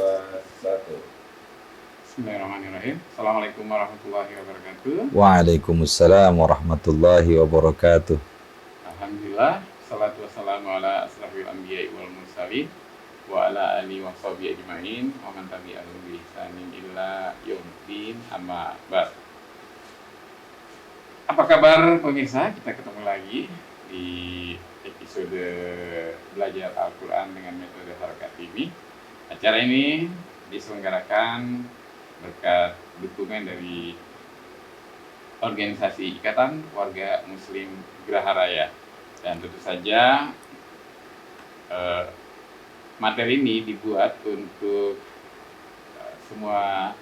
wabarakatuh. Bismillahirrahmanirrahim. Assalamualaikum warahmatullahi wabarakatuh. Waalaikumsalam warahmatullahi wabarakatuh. Alhamdulillah, salatu wassalamu ala asrafil anbiya'i wal mursalin wa ala alihi wa sahbihi ajma'in wa man tabi'ahum bi ihsanin illa yaumiddin, amma ba'd. Apa kabar pemirsa? Kita ketemu lagi di episode belajar Al-Quran dengan metode Harakat ini. Acara ini diselenggarakan berkat dukungan dari organisasi Ikatan Warga Muslim Geraha Raya, dan tentu saja materi ini dibuat untuk semua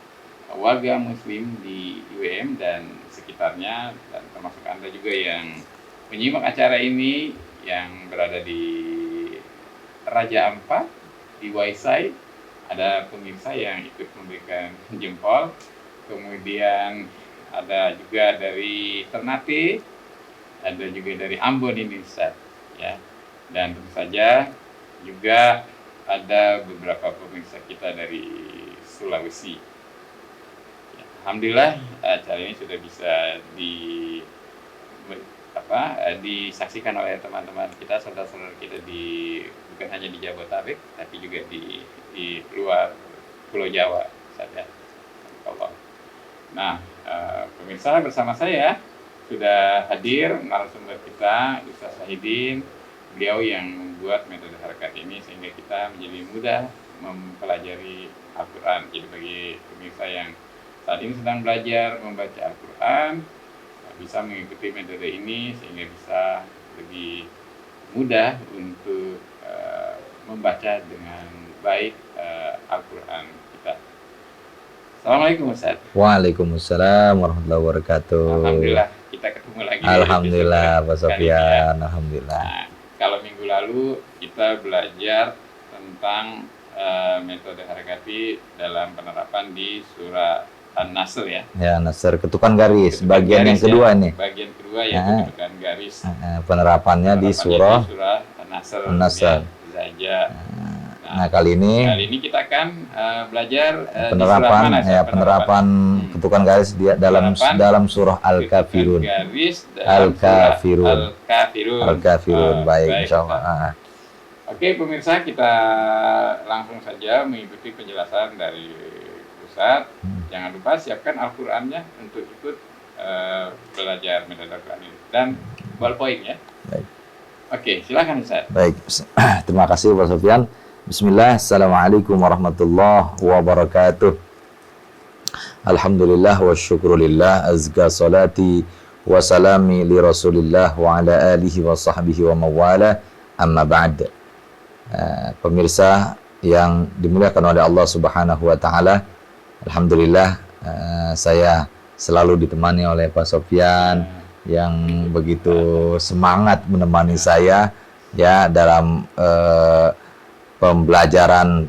warga Muslim di IWM dan sekitarnya, dan termasuk Anda juga yang menyimak acara ini yang berada di Raja Ampat di Waisai. Ada pemirsa yang ikut memberikan jempol, kemudian ada juga dari Ternate, ada juga dari Ambon ini Ustaz, ya. Dan tentu saja juga ada beberapa pemirsa kita dari Sulawesi. Ya, alhamdulillah acara ini sudah bisa disaksikan oleh teman-teman kita, saudara-saudara kita bukan hanya di Jabodetabek tapi juga di luar Pulau Jawa saja. Nah, pemirsa, bersama saya sudah hadir narasumber kita, Ustaz Sahidin. Beliau yang membuat metode harakat ini sehingga kita menjadi mudah mempelajari Al-Quran. Jadi bagi pemirsa yang saat ini sedang belajar membaca Al-Quran, bisa mengikuti metode ini sehingga bisa lebih mudah untuk membaca dengan baik Al-Quran kita. Assalamualaikum Ustaz. Waalaikumsalam warahmatullahi wabarakatuh. Alhamdulillah kita ketemu lagi. Alhamdulillah Pak Sofyan. Alhamdulillah. Nah, kalau minggu lalu kita belajar tentang metode harakati dalam penerapan di surah An-Nasr, ya. Ya, Nasr, ketukan garis. Ketukan Bagian garis, yang kedua ya. ini. Bagian kedua yaitu ketukan garis. Penerapannya di surah An-Nasr. An-Nasr. Saja. Nah, kali ini kita akan belajar penerapan di surah mana, penerapan ketukan garis di dalam surah Al-Kafirun. Al-Kafirun. Baik, insyaallah. Oke, pemirsa, kita langsung saja mengikuti penjelasan dari Ustaz. Jangan lupa siapkan Al-Qur'annya untuk ikut belajar metode Al-Qur'an ini dan ballpoint, ya. Baik. Oke, silakan Ustaz. Baik. Terima kasih Pak Sofyan. Bismillah, Assalamualaikum warahmatullahi wabarakatuh. Alhamdulillah wa syukrulillah, azka salati wa salami li rasulillah wa ala alihi wa sahbihi wa mawala, amma ba'd. Pemirsa yang dimuliakan oleh Allah subhanahu wa ta'ala, Alhamdulillah saya selalu ditemani oleh Pak Sofyan yang begitu semangat menemani saya, ya, dalam pembelajaran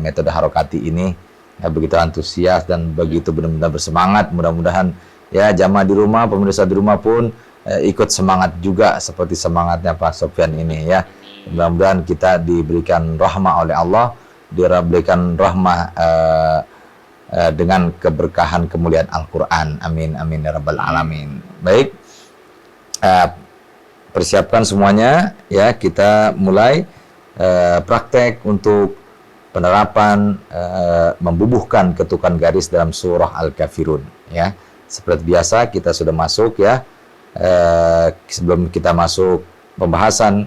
metode harokati ini, ya, begitu antusias dan begitu benar-benar bersemangat. Mudah-mudahan ya jamaah di rumah, pemirsa di rumah pun ikut semangat juga seperti semangatnya Pak Sofyan ini, ya. Mudah-mudahan kita diberikan rahmah oleh Allah, diberikan rahmah dengan keberkahan kemuliaan Al-Quran. Amin amin ya rabbal alamin. Baik, persiapkan semuanya, ya, kita mulai praktek untuk penerapan membubuhkan ketukan garis dalam surah Al-Kafirun, ya. Seperti biasa kita sudah masuk, ya. Sebelum kita masuk pembahasan,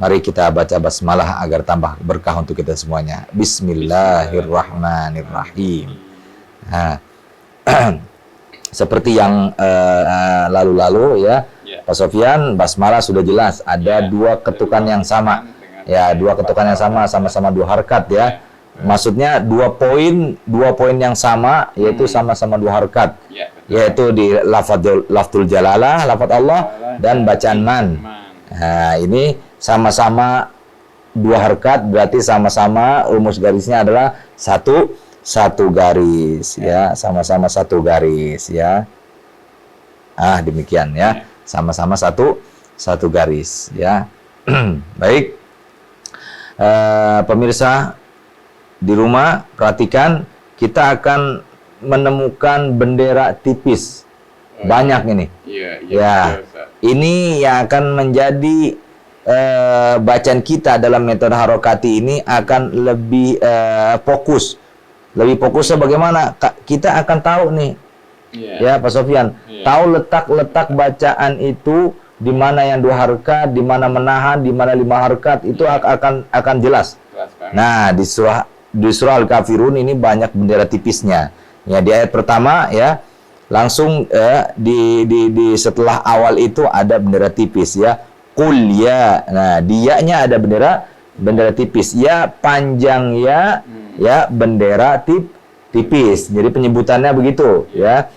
mari kita baca basmalah agar tambah berkah untuk kita semuanya. Bismillahirrahmanirrahim. Nah, seperti yang lalu-lalu, ya, Pak Sofyan, basmalah sudah jelas ada dua ketukan yang sama. Ya, dua ketukan yang sama-sama dua harkat, ya. Maksudnya dua poin yang sama, yaitu sama-sama dua harkat, yaitu di lafzul jalalah, lafaz Allah, dan bacaan man. Nah, ini sama-sama dua harkat, berarti sama-sama rumus garisnya adalah satu garis, ya, sama-sama satu garis, ya. Demikian, ya, sama-sama satu garis, ya. Baik. Pemirsa, di rumah perhatikan, kita akan menemukan bendera tipis. Banyak ini. Iya, Ya, ini yang akan menjadi bacaan kita dalam metode harokati ini akan lebih fokus. Lebih fokusnya bagaimana? Kita akan tahu nih, ya Pak Sofyan, tahu letak-letak bacaan itu, di mana yang 2 harakat, di mana menahan, di mana 5 harakat, itu akan jelas. Nah, di surah Al-Kafirun ini banyak bendera tipisnya. Ya, di ayat pertama ya, langsung di setelah awal itu ada bendera tipis ya. Qul ya. Nah, dia-nya ada bendera tipis. Ya panjang ya, ya bendera tipis. Jadi penyebutannya begitu ya.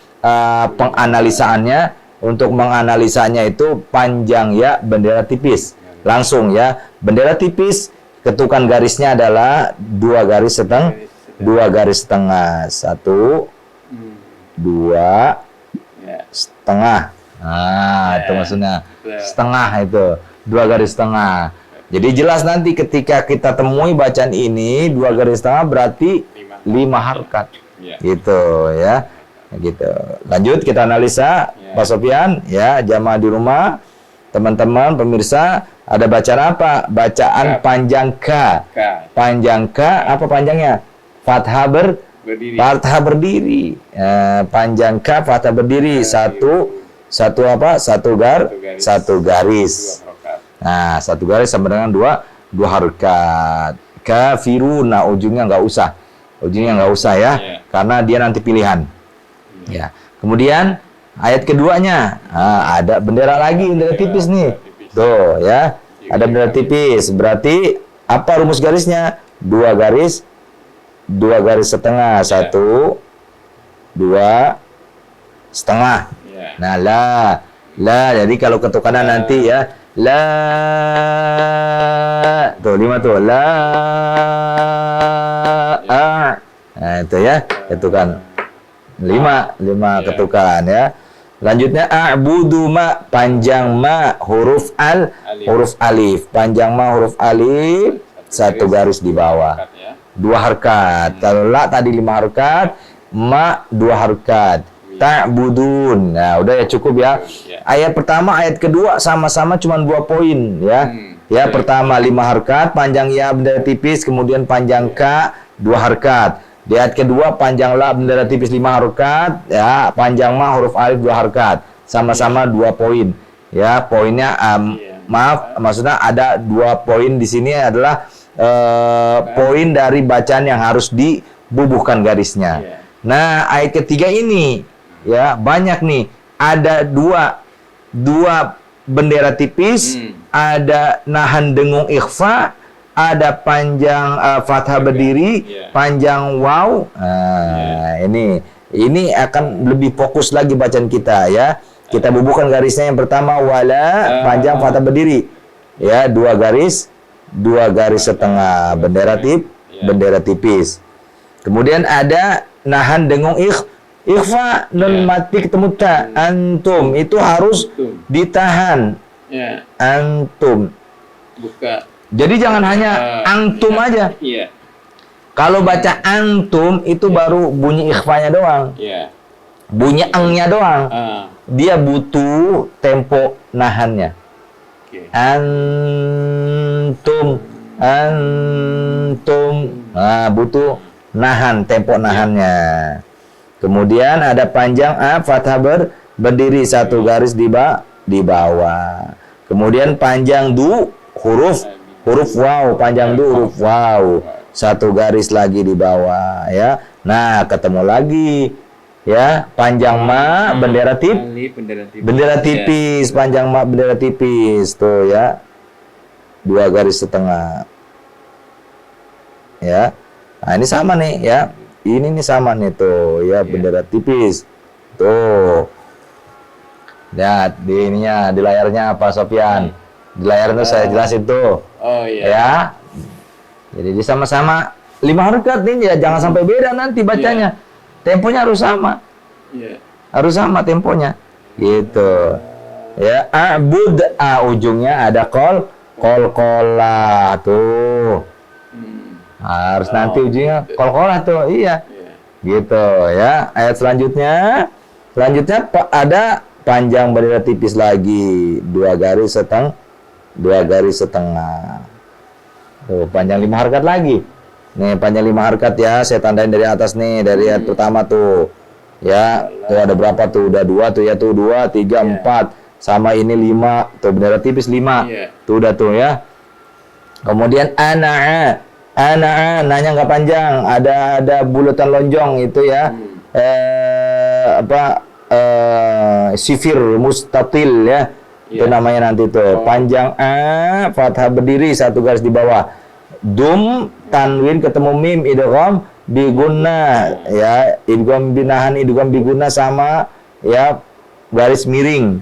Penganalisaannya, untuk menganalisanya itu panjang ya, bendera tipis. Langsung ya, bendera tipis, ketukan garisnya adalah 2 garis setengah, 2 garis setengah, 1, 2 setengah. Nah, itu maksudnya setengah, itu 2 garis setengah. Jadi jelas nanti ketika kita temui bacaan ini 2 garis setengah berarti 5 harakat. Gitu ya. Gitu. Lanjut kita analisa, Pak Sofyan ya, jamaah di rumah, teman-teman pemirsa, ada bacaan apa? Bacaan panjang K. Panjang K, apa panjangnya? Fathah berdiri. Fathah berdiri. Panjang K, fathah berdiri. Satu apa? Satu garis. Nah, 1 garis sama dengan 2 harakat. Kafiruna, ujungnya nggak usah. Ujungnya nggak usah ya, karena dia nanti pilihan. Ya. Kemudian ayat keduanya, ada bendera lagi, bendera tipis nih. Tuh ya, ada bendera tipis. Berarti apa rumus garisnya? 2 garis, 2 garis setengah, 1, 2 setengah. Nah, la. Jadi kalau ketukanan nanti ya, la. Tuh 5 tuh, la. Nah, itu ya, ketukan 5 ketukan ya. Lanjutnya a'budu ma, panjang ma, huruf alif, panjang ma huruf alif, 1 garis di bawah, 2 harakat. Kalau la tadi 5 harakat, ma 2 harakat. Ta'budun. Nah, udah ya, cukup ya. Ayat pertama, ayat kedua sama-sama cuma 2 poin ya. Ya, pertama 5 harakat, panjang ya bendera tipis, kemudian panjang ka 2 harakat. Di ayat kedua panjang la bendera tipis 5 harakat, ya, panjang ma huruf alif 2 harakat. Sama-sama 2 poin. Ya, poinnya maaf, maksudnya ada 2 poin di sini adalah poin dari bacaan yang harus dibubuhkan garisnya. Nah, ayat ketiga ini ya banyak nih. Ada dua bendera tipis, ada nahan dengung ikhfa, ada panjang fathah berdiri, panjang waw. Ini akan lebih fokus lagi bacaan kita ya. Kita bubuhkan garisnya. Yang pertama wala, panjang fathah berdiri. Ya, 2 garis, 2 garis setengah, bendera tipis. Kemudian ada nahan dengung ikhfa, nun mati ketemu ta, antum itu harus ditahan. Antum. Buka. Jadi jangan hanya antum aja. Kalau baca antum itu baru bunyi ikhfanya doang. Bunyi engnya doang. Dia butuh tempo nahannya. Antum. Nah, butuh nahan, tempo nahannya. Kemudian ada panjang fathah berdiri, 1 garis di bawah. Kemudian panjang huruf waw, panjang huruf waw, 1 garis lagi di bawah ya. Nah, ketemu lagi ya, panjang ma bendera tipis, panjang ma bendera tipis tuh ya, 2 garis setengah ya. Nah, ini sama nih ya, ini nih sama nih tuh ya, bendera tipis tuh. Lihat di ininya, di layarnya Pak Sofyan. Di layar itu saya jelasin tuh. Ya. Jadi sama-sama 5 harakat nih ya, jangan sampai beda nanti bacanya. Temponya harus sama. Harus sama temponya. Gitu. Ya, a'bud, ujungnya ada kola tuh. Harus nanti ujinya kol-kolah tuh, iya. Iya. Gitu ya. Ayat selanjutnya ada panjang bendera tipis lagi, 2 garis setengah. Tuh, panjang 5 harkat lagi. Nih, panjang 5 harkat ya, saya tandain dari atas nih, dari ayat pertama tuh. Ya, tuh ada berapa tuh? Udah 2 tuh ya, tuh 2, 3, 4. Sama ini 5, tuh bendera tipis 5. Tuh udah tuh ya. Kemudian ana'a, nanya nggak panjang, ada bulatan lonjong itu ya. Sifir mustatil ya. Itu namanya nanti tuh. Panjang a, fathah berdiri 1 garis di bawah. Dum tanwin ketemu mim idgham biguna ya, idgham binahan idgham biguna sama ya garis miring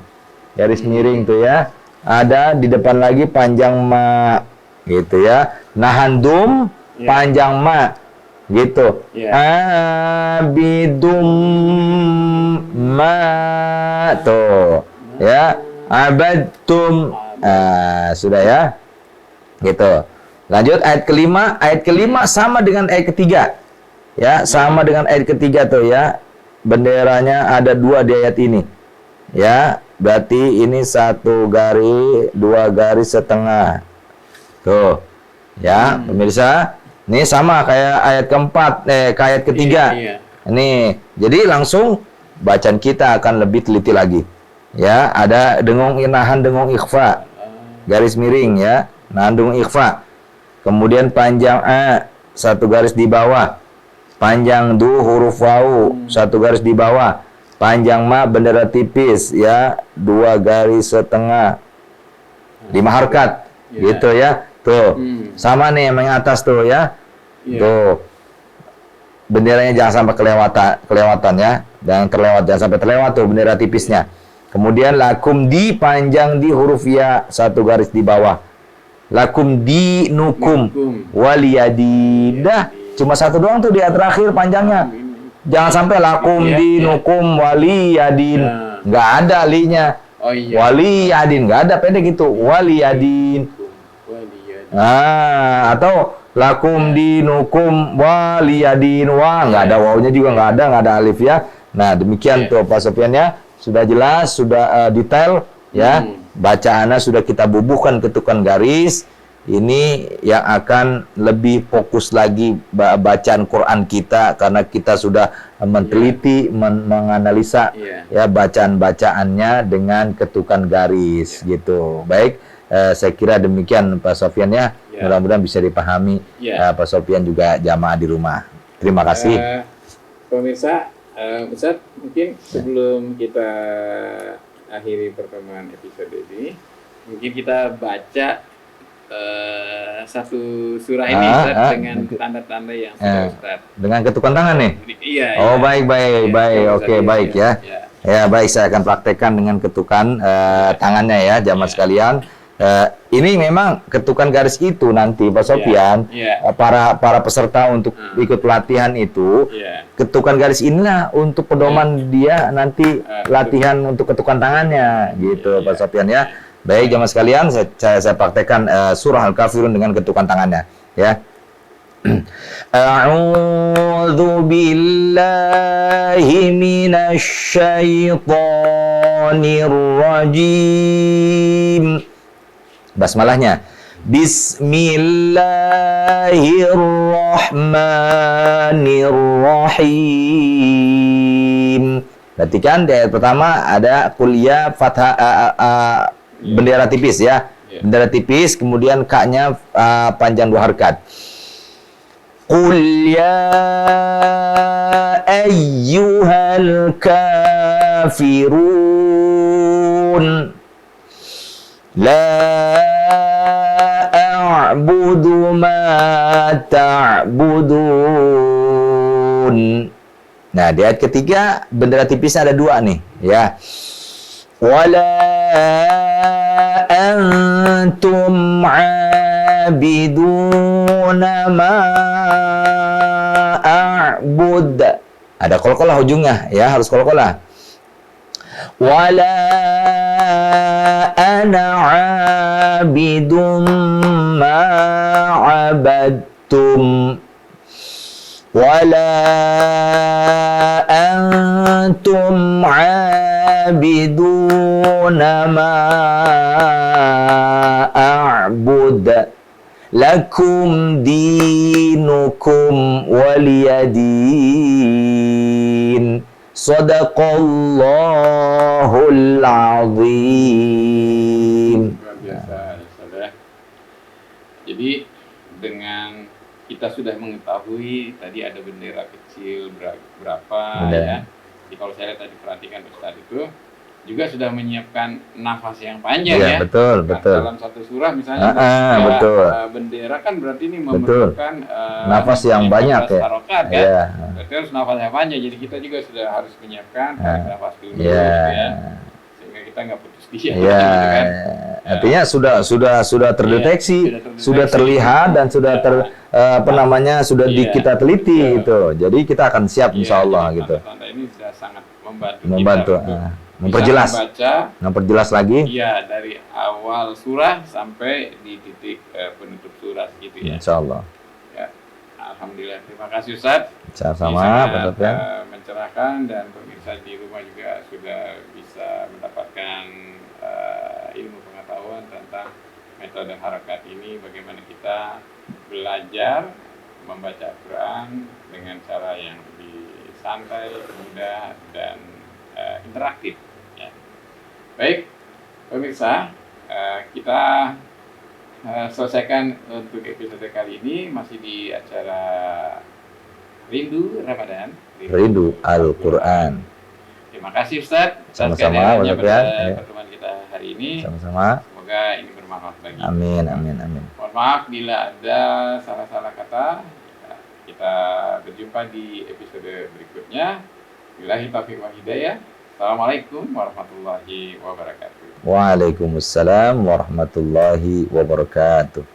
tuh ya. Ada di depan lagi panjang ma gitu ya. Nahan dum panjang ma gitu. Abidum ma tuh ya. Abadtum sudah ya. Gitu. Lanjut ayat kelima sama dengan ayat ketiga. Ya, sama dengan ayat ketiga tuh ya. Benderanya ada 2 di ayat ini. Ya, berarti ini 1 garis, 2 garis setengah. Tuh. Ya, pemirsa. Ini sama kayak ayat keempat, kayak ayat ketiga. Nih, jadi langsung bacaan kita akan lebih teliti lagi. Ya, ada dengung nahan dengung ikhfa. Garis miring ya. Nahan dengung ikhfa. Kemudian panjang a 1 garis di bawah, panjang du huruf wau 1 garis di bawah, panjang ma bendera tipis ya 2 garis setengah, 5 harkat gitu ya. Tuh sama nih yang atas tuh ya. Tuh benderanya jangan sampai kelewatan ya, jangan sampai terlewat tuh bendera tipisnya. Kemudian lakum di panjang di huruf ya 1 garis di bawah. Lakum dinukum waliyadi. Dah, cuma 1 doang tuh di terakhir panjangnya. Jangan sampai lakum dinukum waliyadin. Nggak ada linya. Waliyadin nggak ada, pendek gitu. Waliyadin. Atau lakum dinukum waliyadin. Wah, nggak ada wawunya juga, nggak ada alif ya. Nah, demikian tuh Pak Sofyan ya. Sudah jelas, sudah detail ya. Bacaannya sudah kita bubuhkan ketukan garis. Ini yang akan lebih fokus lagi bacaan Quran kita, karena kita sudah meneliti, menganalisa ya bacaan-bacaannya dengan ketukan garis gitu. Baik, saya kira demikian Pak Sofyan ya. Mudah-mudahan bisa dipahami Pak Sofyan juga jamaah di rumah. Terima kasih. Pemirsa, Ustaz, mungkin sebelum kita akhiri pertemuan episode ini, mungkin kita baca satu surah ini Ustaz, dengan tanda-tanda yang sudah Ustaz. Dengan ketukan tangan nih? Iya. Oh, baik. Oke, baik ya. Ya, baik, saya akan praktekkan dengan ketukan tangannya ya, jamaah sekalian. Ini memang ketukan garis itu nanti Pak Sofyan, para peserta untuk ikut pelatihan itu, ketukan garis inilah untuk pedoman dia nanti latihan untuk ketukan tangannya gitu Pak Sofyan ya. Baik jamaah sekalian, saya praktekkan surah Al-Kafirun dengan ketukan tangannya ya. A'udzu billahi minasy syaithanir rajim. Basmalahnya. Bismillahirrahmanirrahim. Perhatikan di ayat pertama ada kuliah fathah bendera tipis ya. Bendera tipis, kemudian ka-nya panjang 2 harkat. Qul ya ayyuhal kafirun la a'budu ma ta'budun. Nah, di ayat ketiga bendera tipisnya ada 2 nih, ya. Wala antum 'abiduna ma a'bud. Ada qalqalah ujungnya, ya, harus qalqalah. Wala ana 'abidum ma 'abad. antum abiduna ma a'bud lakum dinukum waliyadin. Sadaqallahul azim. Luar biasa, Ustaz ya. Jadi dengan kita sudah mengetahui tadi ada bendera kecil berapa ya. Jadi kalau saya tadi perhatikan Ustaz itu juga sudah menyiapkan nafas yang panjang ya. Betul, Nah, betul. dalam satu surah misalnya betul. Bendera kan berarti ini memerlukan nafas yang banyak ya. Harokat, kan? Berarti harus nafas yang panjang. Jadi kita juga sudah harus menyiapkan nafas dulu gitu ya. Sehingga kita nggak putus dia. Gitu kan? Artinya sudah terdeteksi, sudah terlihat dan sudah sudah kita teliti gitu. Jadi kita akan siap insya Allah gitu. Tanda ini sudah sangat membantu kita memperjelas lagi. Iya, dari awal surah sampai di titik penutup surah gitu ya. Insya Allah. Ya, alhamdulillah. Terima kasih Ustaz. Sama-sama Pak Sofyan. Mencerahkan dan pemirsa di rumah juga sudah bisa mendapatkan ilmu pengetahuan tentang metode harokat ini, bagaimana kita belajar membaca Al-Quran dengan cara yang lebih santai, mudah, dan interaktif. Ya. Baik, pemirsa, kita selesaikan untuk episode kali ini masih di acara Rindu Ramadan. Rindu Al-Quran. Terima kasih Ustaz. Sama-sama pada pertemuan kita hari ini. Sama-sama. Semoga ini bermanfaat bagi kita. Amin. Mohon maaf bila ada salah-salah kata. Kita berjumpa di episode berikutnya. Billahi taufiq wal hidayah. Assalamualaikum warahmatullahi wabarakatuh. Waalaikumsalam warahmatullahi wabarakatuh.